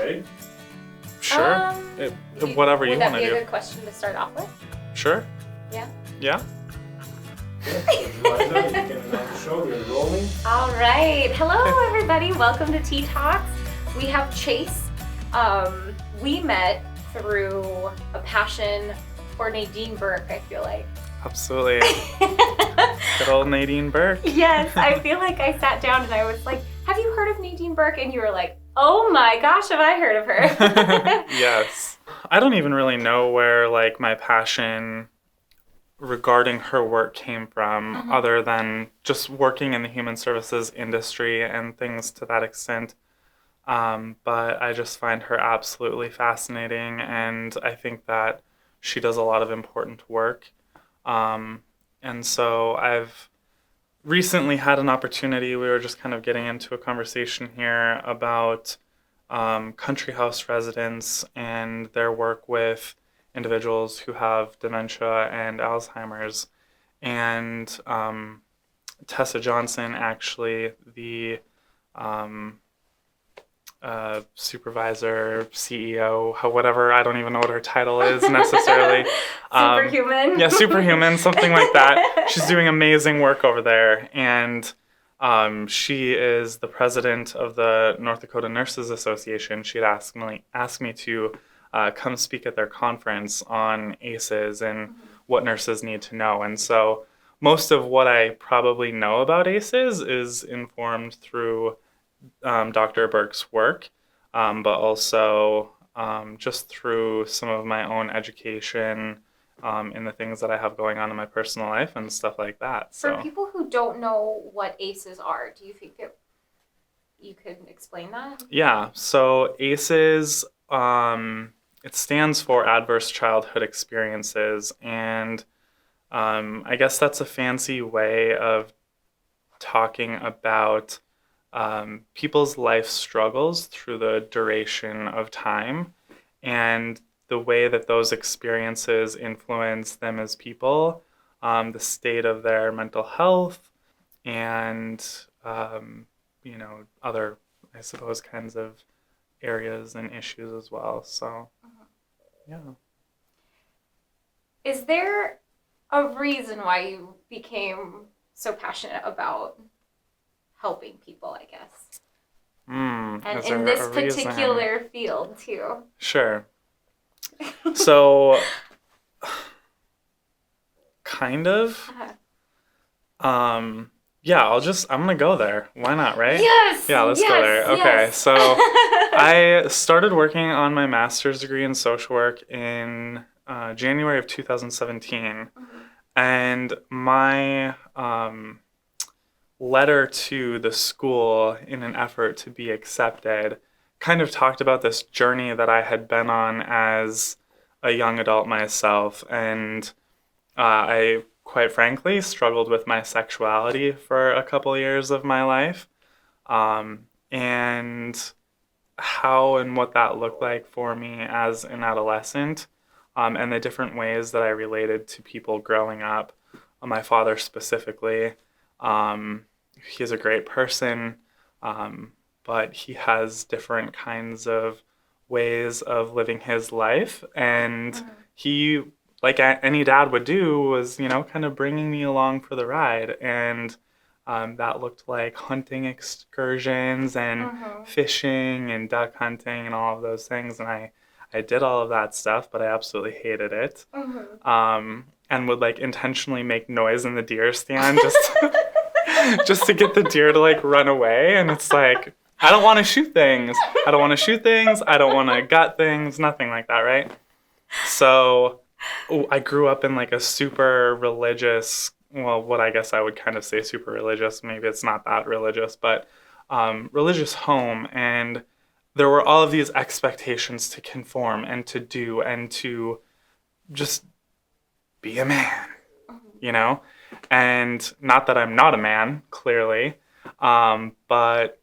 ready? Sure. Whatever you want to do. Would that be a good question to start off with? Sure. Yeah. Yeah. Liza, you can show you're rolling. All right. Hello, everybody. Welcome to Tea Talks. We have Chase. We met through a passion for Nadine Burke, I feel like. Absolutely. Good old Nadine Burke. Yes, I feel like I sat down and I was like, have you heard of Nadine Burke? And you were like, oh my gosh, have I heard of her? Yes. I don't even really know where my passion regarding her work came from, other than just working in the human services industry and things to that extent. But I just find her absolutely fascinating, and I think that she does a lot of important work. And so I've recently had an opportunity. We were just kind of getting into a conversation here about country house residents and their work with individuals who have dementia and Alzheimer's. And Tessa Johnson, actually, the supervisor, CEO, whatever, I don't even know what her title is necessarily. Superhuman. Yeah, superhuman, something like that. She's doing amazing work over there. And she is the president of the North Dakota Nurses Association. She had asked me to come speak at their conference on ACEs and what nurses need to know. And so most of what I probably know about ACEs is informed through Dr. Burke's work, but also just through some of my own education in the things that I have going on in my personal life and stuff like that. So, for people who don't know what ACEs are, do you think that you could explain that? Yeah, so ACEs, it stands for Adverse Childhood Experiences, and I guess that's a fancy way of talking about people's life struggles through the duration of time and the way that those experiences influence them as people, the state of their mental health, and other, I suppose, kinds of areas and issues as well. So, yeah. Is there a reason why you became so passionate about helping people, I guess? And in this particular field, too. Sure. So, kind of. Yeah, I'm going to go there. Why not, right? Yes! Yeah, let's go there. Okay, yes. So I started working on my master's degree in social work in January of 2017. And my letter to the school in an effort to be accepted kind of talked about this journey that I had been on as a young adult myself. And I, quite frankly, struggled with my sexuality for a couple years of my life. And how and what that looked like for me as an adolescent, and the different ways that I related to people growing up. My father specifically, he's a great person, but he has different kinds of ways of living his life, and he, like any dad would do, was, kind of bringing me along for the ride, and that looked like hunting excursions and fishing and duck hunting and all of those things, and I did all of that stuff, but I absolutely hated it. And would intentionally make noise in the deer stand just to get the deer to run away. And it's I don't want to shoot things. I don't want to shoot things. I don't want to gut things. Nothing like that, right? So I grew up in a super religious, well, what I guess I would kind of say super religious. Maybe it's not that religious, but religious home. And there were all of these expectations to conform and to do and to just be a man, And not that I'm not a man, clearly, but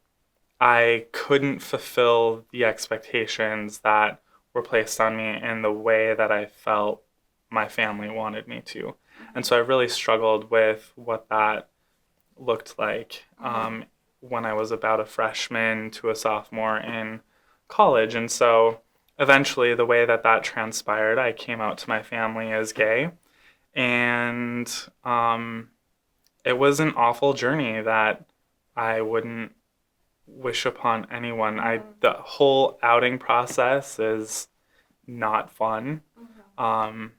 I couldn't fulfill the expectations that were placed on me in the way that I felt my family wanted me to. And so I really struggled with what that looked like when I was about a freshman to a sophomore in college. And so eventually, the way that transpired, I came out to my family as gay. And it was an awful journey that I wouldn't wish upon anyone. The whole outing process is not fun. And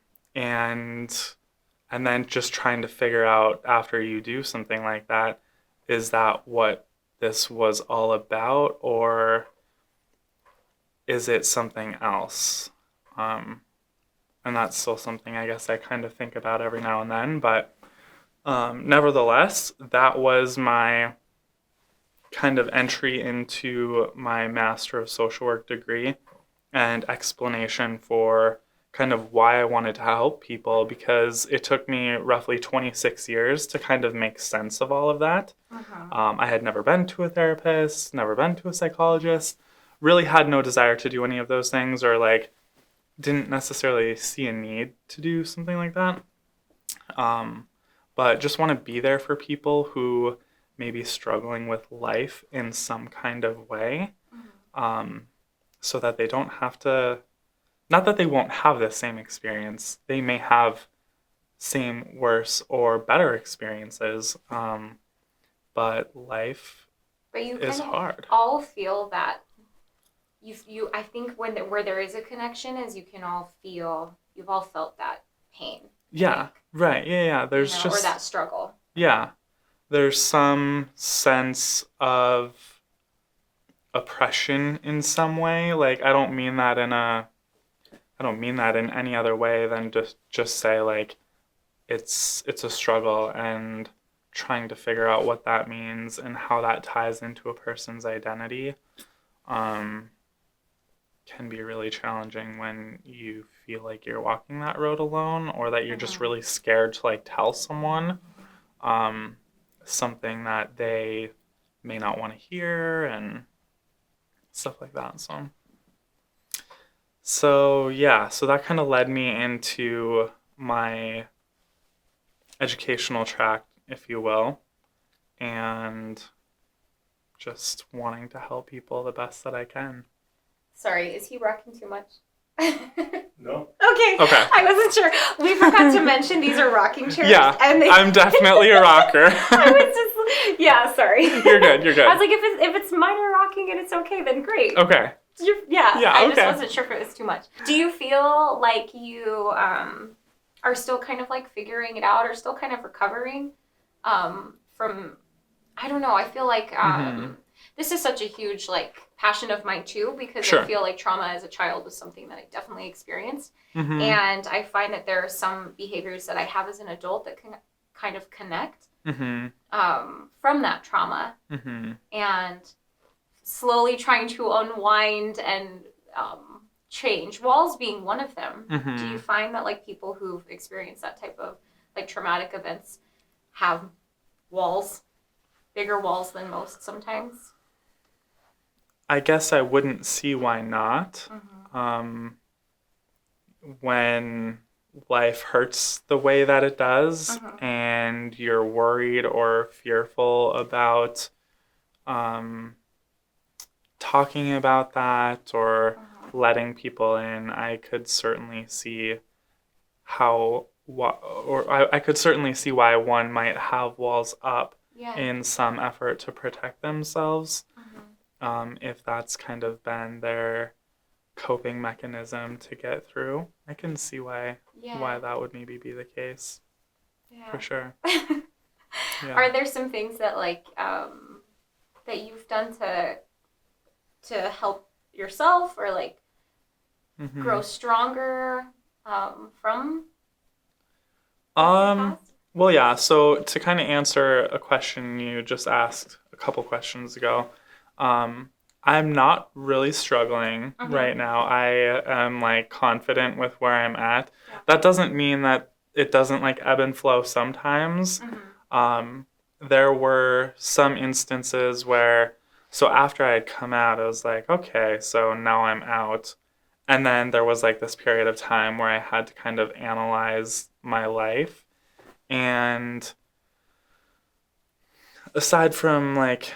then just trying to figure out after you do something like that, is that what this was all about, or is it something else? And that's still something I guess I kind of think about every now and then. But nevertheless, that was my kind of entry into my Master of Social Work degree and explanation for kind of why I wanted to help people, because it took me roughly 26 years to kind of make sense of all of that. I had never been to a therapist, never been to a psychologist, really had no desire to do any of those things, or like didn't necessarily see a need to do something like that. But just want to be there for people who may be struggling with life in some kind of way, so that they don't have to, not that they won't have the same experience, they may have same, worse, or better experiences, but life is hard. All feel that you I think where there is a connection is you can all feel, you've all felt that pain. Yeah, right. Yeah. There's just, or that struggle. Yeah. There's some sense of oppression in some way. Like, I don't mean that in any other way than just say like it's a struggle, and trying to figure out what that means and how that ties into a person's identity can be really challenging when you feel like you're walking that road alone, or that you're just really scared to like tell someone something that they may not want to hear and stuff like that. So that kind of led me into my educational track, if you will, and just wanting to help people the best that I can. Sorry, is he rocking too much? No. Okay. I wasn't sure. We forgot to mention these are rocking chairs. Yeah, I'm definitely a rocker. I was just, yeah, sorry. You're good. I was like, if it's minor rocking and it's okay, then great. Okay. I just wasn't sure if it was too much. Do you feel like you are still kind of like figuring it out, or still kind of recovering from, I don't know, I feel like this is such a huge like passion of mine too, because I feel like trauma as a child was something that I definitely experienced. And I find that there are some behaviors that I have as an adult that can kind of connect from that trauma, and slowly trying to unwind and change, walls being one of them. Do you find that like people who've experienced that type of like traumatic events have walls, bigger walls than most sometimes? I guess I wouldn't see why not. When life hurts the way that it does, and you're worried or fearful about talking about that or letting people in, I could certainly see I could certainly see why one might have walls up in some effort to protect themselves. If that's kind of been their coping mechanism to get through, I can see why that would maybe be the case. For sure. Are there some things that like that you've done to help yourself, or like grow stronger from the past? Well, yeah, so to kind of answer a question you just asked a couple questions ago, I'm not really struggling right now. I am like confident with where I'm at. That doesn't mean that it doesn't like ebb and flow sometimes. There were some instances where, so after I had come out, I was like, okay, so now I'm out. And then there was like this period of time where I had to kind of analyze my life. And aside from like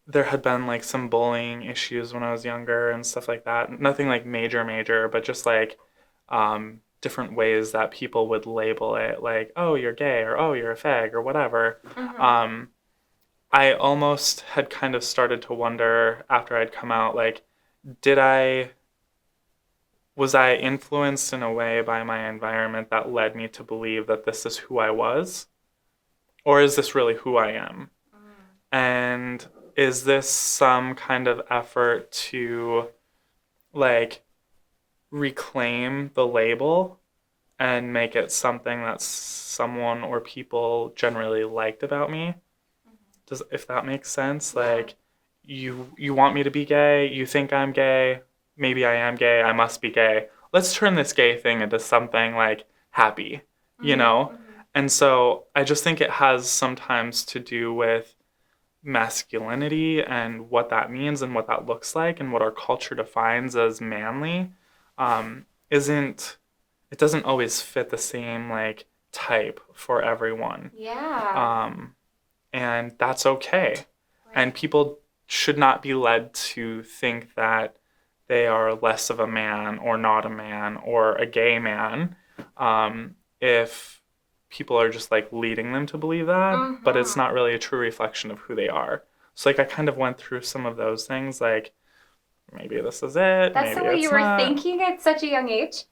there had been like some bullying issues when I was younger and stuff like that. Nothing like major, but just like different ways that people would label it, like, oh, you're gay, or oh, you're a fag, or whatever. I almost had kind of started to wonder after I'd come out, like, did I was I influenced in a way by my environment that led me to believe that this is who I was? Or is this really who I am? And is this some kind of effort to, like, reclaim the label and make it something that someone or people generally liked about me? If that makes sense? Like, you want me to be gay, you think I'm gay, maybe I am gay, I must be gay. Let's turn this gay thing into something like happy, you know? And so I just think it has sometimes to do with masculinity and what that means and what that looks like and what our culture defines as manly. It doesn't always fit the same like type for everyone. And that's okay. And people should not be led to think that they are less of a man or not a man or a gay man if people are just like leading them to believe that, but it's not really a true reflection of who they are. So like I kind of went through some of those things, like maybe this is it. That's the way you were thinking at such a young age?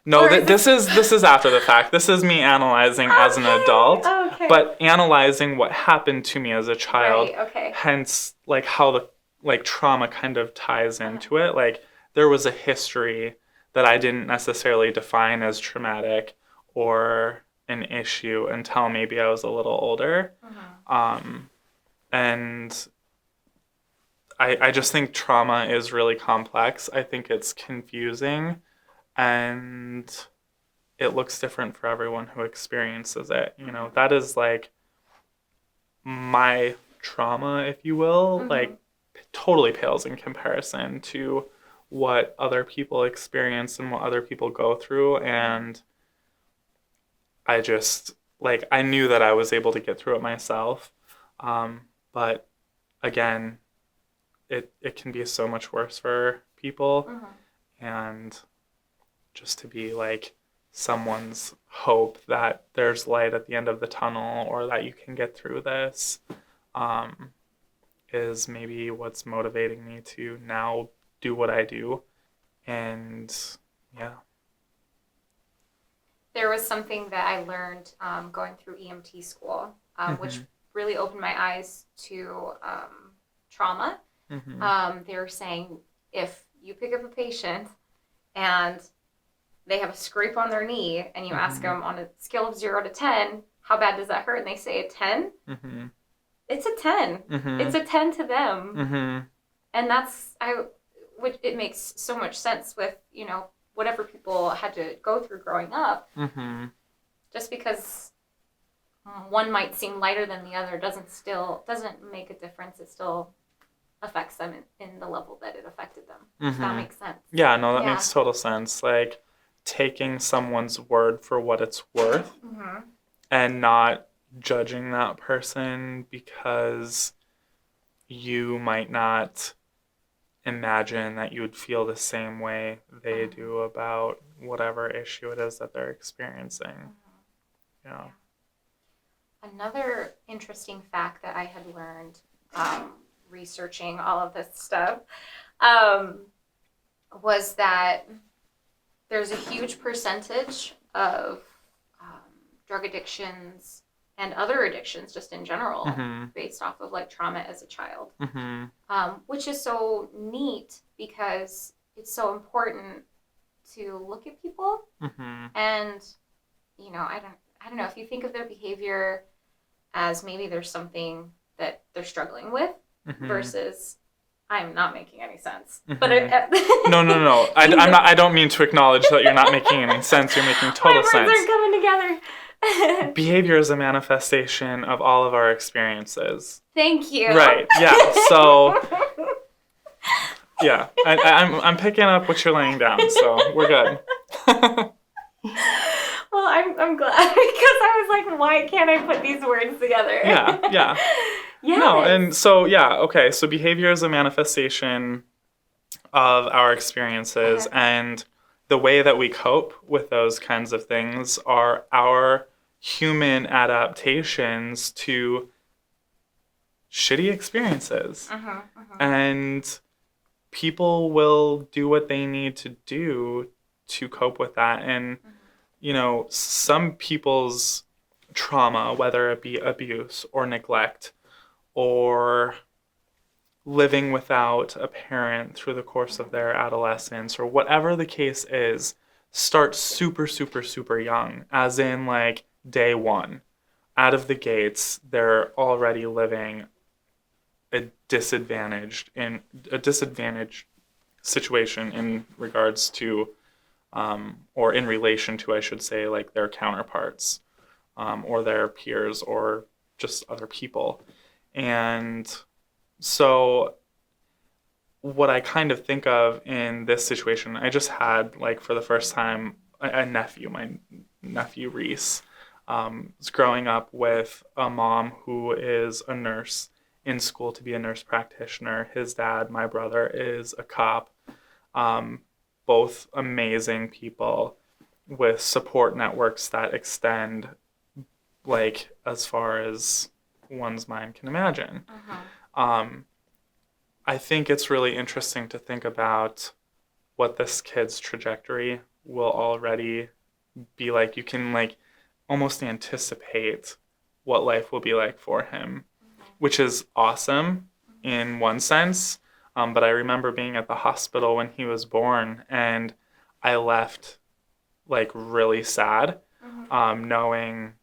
No, this is after the fact. This is me analyzing as an adult, but analyzing what happened to me as a child. Hence, like how the like trauma kind of ties into it. Like there was a history that I didn't necessarily define as traumatic or an issue until maybe I was a little older. And I just think trauma is really complex. I think it's confusing. And it looks different for everyone who experiences it. You know, that is like my trauma, if you will, like totally pales in comparison to what other people experience and what other people go through. And I just, like, I knew that I was able to get through it myself. But again, it can be so much worse for people. And just to be like someone's hope that there's light at the end of the tunnel or that you can get through this is maybe what's motivating me to now do what I do. And yeah. There was something that I learned going through EMT school, which really opened my eyes to trauma. They were saying if you pick up a patient and they have a scrape on their knee and you ask them on a scale of 0 to 10, how bad does that hurt? And they say a 10. It's a 10. It's a 10 to them. And it makes so much sense with, you know, whatever people had to go through growing up. Just because one might seem lighter than the other doesn't make a difference. It still affects them in the level that it affected them. If that makes sense. Yeah, no, that makes total sense. Like taking someone's word for what it's worth and not judging that person because you might not imagine that you would feel the same way they do about whatever issue it is that they're experiencing. Yeah. Another interesting fact that I had learned researching all of this stuff was that there's a huge percentage of drug addictions and other addictions just in general based off of like trauma as a child, which is so neat because it's so important to look at people and, you know, I don't know if you think of their behavior as maybe there's something that they're struggling with versus I'm not making any sense. But no. I don't mean to acknowledge that you're not making any sense. You're making total sense. My words are coming together. Behavior is a manifestation of all of our experiences. Thank you. Right. Yeah. So. Yeah. I'm picking up what you're laying down. So we're good. Well, I'm glad because I was like, why can't I put these words together? Yeah. Yes. No, and so, yeah, okay, so behavior is a manifestation of our experiences, and the way that we cope with those kinds of things are our human adaptations to shitty experiences. And people will do what they need to do to cope with that. And, some people's trauma, whether it be abuse or neglect or living without a parent through the course of their adolescence or whatever the case is, start super, super, super young, as in like day one. Out of the gates, they're already living a disadvantaged situation in regards to, or in relation to, I should say, like their counterparts, or their peers, or just other people. And so what I kind of think of in this situation, I just had, like, for the first time, a nephew, my nephew Reese, is growing up with a mom who is a nurse in school to be a nurse practitioner. His dad, my brother, is a cop. Both amazing people with support networks that extend, like, as far as one's mind can imagine. I think it's really interesting to think about what this kid's trajectory will already be like. You can, like, almost anticipate what life will be like for him, which is awesome in one sense. But I remember being at the hospital when he was born, and I left, like, really sad, knowing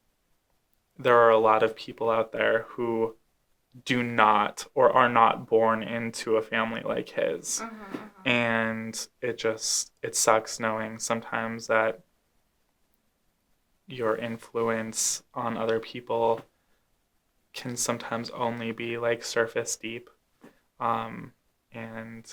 there are a lot of people out there who do not or are not born into a family like his. And it sucks knowing sometimes that your influence on other people can sometimes only be like surface deep. And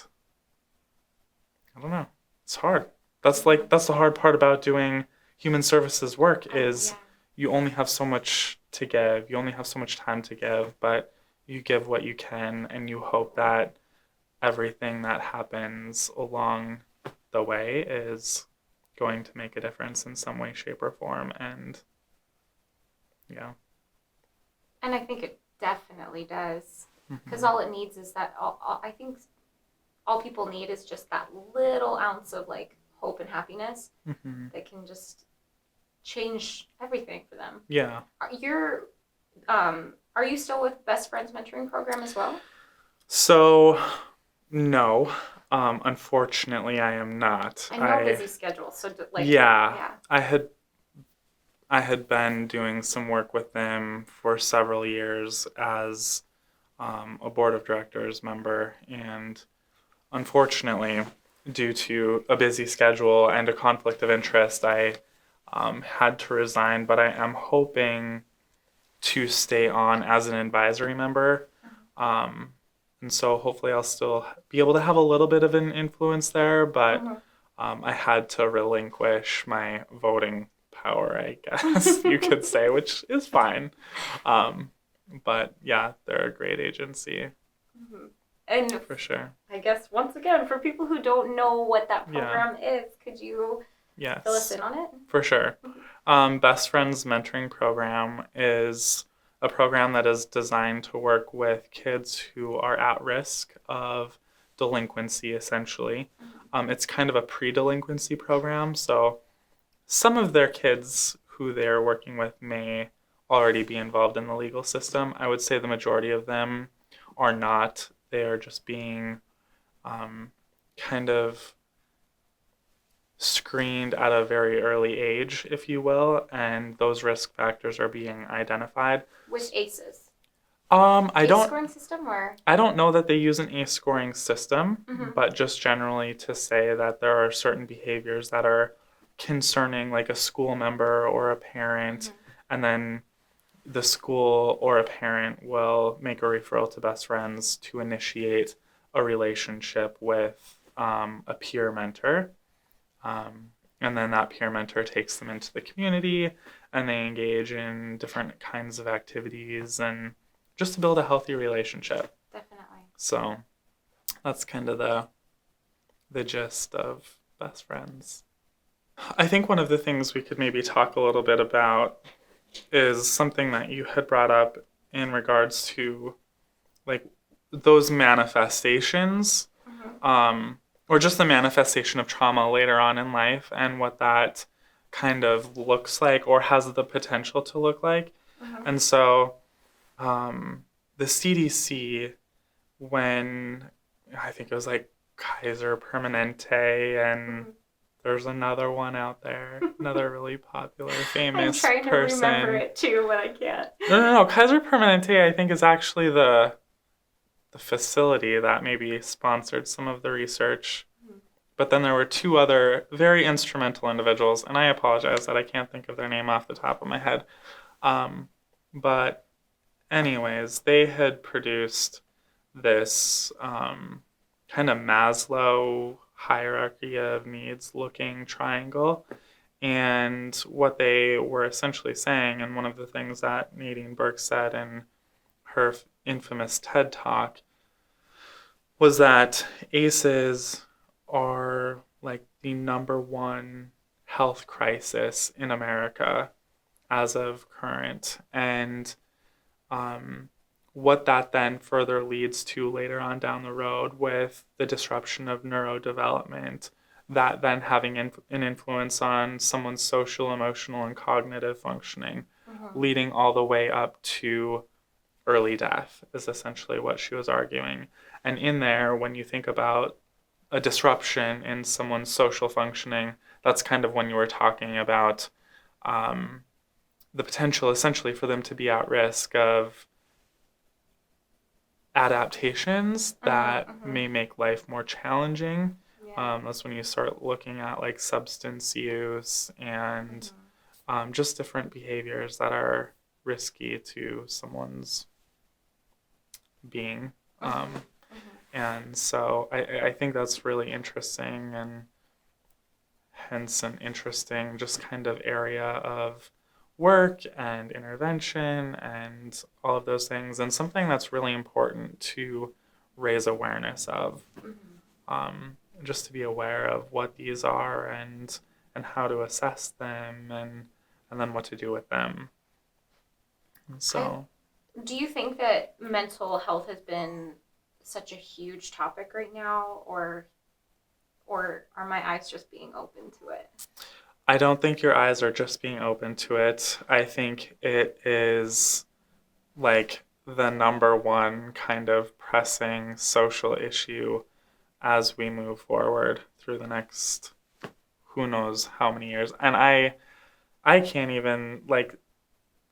I don't know, it's hard. That's the hard part about doing human services work is you only have so much to give. You only have so much time to give, but you give what you can, and you hope that everything that happens along the way is going to make a difference in some way, shape, or form. And yeah. And I think it definitely does. Because all it needs is that, I think all people need is just that little ounce of, like, hope and happiness that can just change everything for them. Yeah. Are you still with Best Friends Mentoring Program as well? So, no. Unfortunately, I am not. I know busy schedule, so yeah. I had been doing some work with them for several years as a board of directors member, and unfortunately, due to a busy schedule and a conflict of interest, I had to resign. But I am hoping to stay on as an advisory member. And so hopefully I'll still be able to have a little bit of an influence there, but I had to relinquish my voting power, I guess you could say, which is fine. But yeah, they're a great agency. And for sure. I guess, once again, for people who don't know what that program is, could you fill us in on it? For sure. Best Friends Mentoring Program is a program that is designed to work with kids who are at risk of delinquency, essentially. It's kind of a pre-delinquency program, so some of their kids who they're working with may already be involved in the legal system. I would say the majority of them are not. They are just being kind of screened at a very early age, if you will, and those risk factors are being identified. With ACEs? Scoring system, or? I don't know that they use an ACE scoring system, but just generally to say that there are certain behaviors that are concerning, like a school member or a parent, and then the school or a parent will make a referral to Best Friends to initiate a relationship with a peer mentor. And then that peer mentor takes them into the community, and they engage in different kinds of activities and just to build a healthy relationship. Definitely. So that's kind of the gist of best friends. I think one of the things we could maybe talk a little bit about is something that you had brought up in regards to like those manifestations, or just the manifestation of trauma later on in life and what that kind of looks like or has the potential to look like. And so the CDC, when I think it was like Kaiser Permanente, and there's another one out there, another really popular, famous person. I'm trying to remember it too, but I can't. No. Kaiser Permanente, I think, is actually the facility that maybe sponsored some of the research. But then there were two other very instrumental individuals, and I apologize that I can't think of their name off the top of my head. But anyways, they had produced this kind of Maslow hierarchy of needs looking triangle. And what they were essentially saying, and one of the things that Nadine Burke said in her infamous TED Talk, was that ACEs are like the number one health crisis in America as of current. And what that then further leads to later on down the road with the disruption of neurodevelopment, that then having an influence on someone's social, emotional, and cognitive functioning, leading all the way up to early death is essentially what she was arguing. And in there, when you think about a disruption in someone's social functioning, that's kind of when you were talking about the potential essentially for them to be at risk of adaptations that may make life more challenging. That's when you start looking at like substance use and just different behaviors that are risky to someone's being. And so I think that's really interesting, and hence an interesting just kind of area of work and intervention and all of those things, and something that's really important to raise awareness of, just to be aware of what these are and how to assess them and then what to do with them. And so, do you think that mental health has been such a huge topic right now, or are my eyes just being open to it? I don't think your eyes are just being open to it. I think it is like the number one kind of pressing social issue as we move forward through the next who knows how many years. And I can't even, like,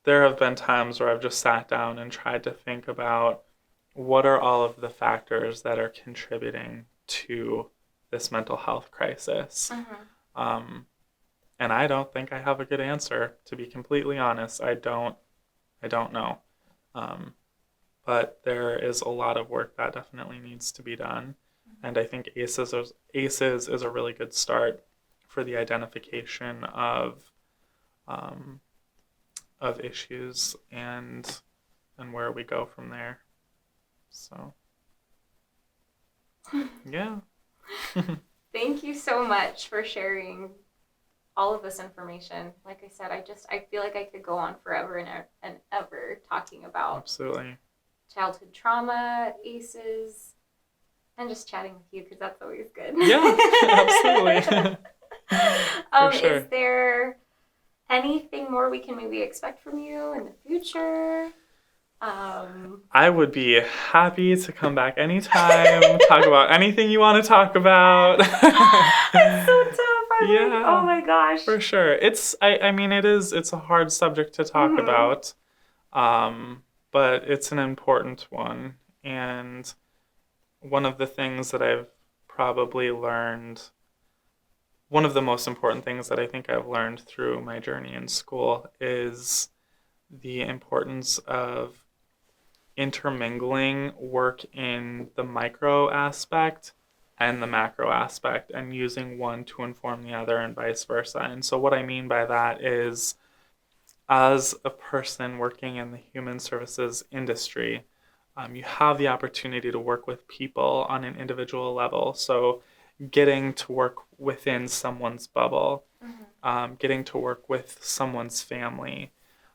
there have been times where I've just sat down and tried to think about what are all of the factors that are contributing to this mental health crisis. And I don't think I have a good answer, to be completely honest. I don't know. But there is a lot of work that definitely needs to be done. And I think ACEs is a really good start for the identification of issues and where we go from there. So, yeah. Thank you so much for sharing all of this information. Like I said, I feel like I could go on forever and ever talking about Absolutely. childhood trauma, ACEs, and just chatting with you, because that's always good. Yeah, absolutely. For sure. Is there anything more we can maybe expect from you in the future? I would be happy to come back anytime, talk about anything you want to talk about. It's so tough. Yeah. Oh my gosh. For sure. It's a hard subject to talk about. But it's an important one. And one of the things that I've probably learned, one of the most important things that I think I've learned through my journey in school is the importance of intermingling work in the micro aspect and the macro aspect, and using one to inform the other and vice versa. And so what I mean by that is as a person working in the human services industry, you have the opportunity to work with people on an individual level. So getting to work within someone's bubble, getting to work with someone's family,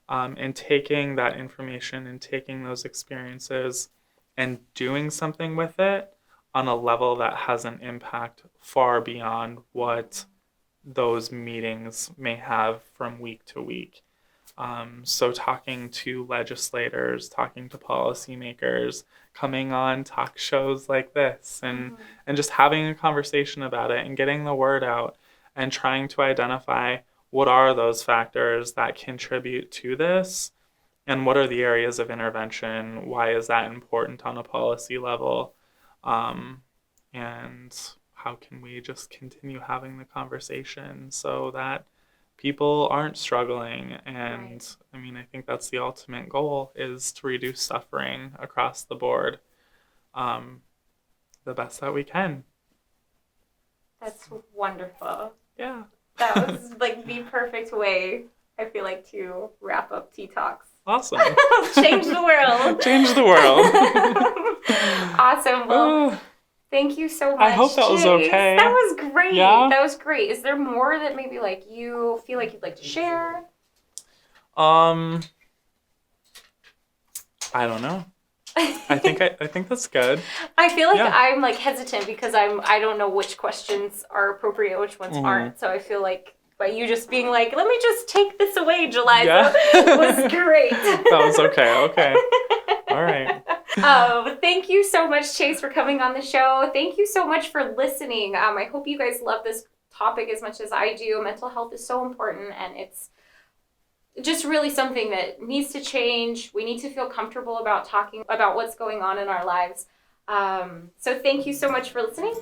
and taking that information and taking those experiences and doing something with it on a level that has an impact far beyond what those meetings may have from week to week. So talking to legislators, talking to policymakers, coming on talk shows like this, and just having a conversation about it and getting the word out and trying to identify what are those factors that contribute to this and what are the areas of intervention, why is that important on a policy level, and how can we just continue having the conversation so that people aren't struggling. And Right. I mean, I think that's the ultimate goal, is to reduce suffering across the board, the best that we can. That's wonderful. Yeah. That was like the perfect way, I feel like, to wrap up Tea Talks. Awesome. Change the world. Change the world. Awesome. Well, thank you so much. I hope that was Chase. okay. That was great. Yeah? That was great. Is there more that maybe like you feel like you'd like to share? I don't know. I think that's good. I feel like Yeah. I'm like hesitant because I don't know which questions are appropriate, which ones aren't. So I feel like by you just being like, let me just take this away, Jeliza, was great. That was okay. Okay. All right. Thank you so much, Chase, for coming on the show. Thank you so much for listening. I hope you guys love this topic as much as I do. Mental health is so important, and it's just really something that needs to change. We need to feel comfortable about talking about what's going on in our lives. So thank you so much for listening.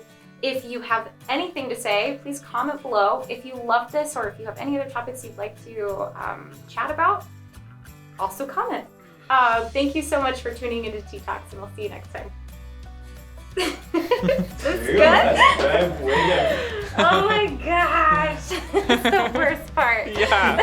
If you have anything to say, please comment below. If you love this, or if you have any other topics you'd like to chat about, also comment. Thank you so much for tuning into Tea Talks, and we'll see you next time. That's good? That's way down. Oh my gosh. That's the worst part. Yeah.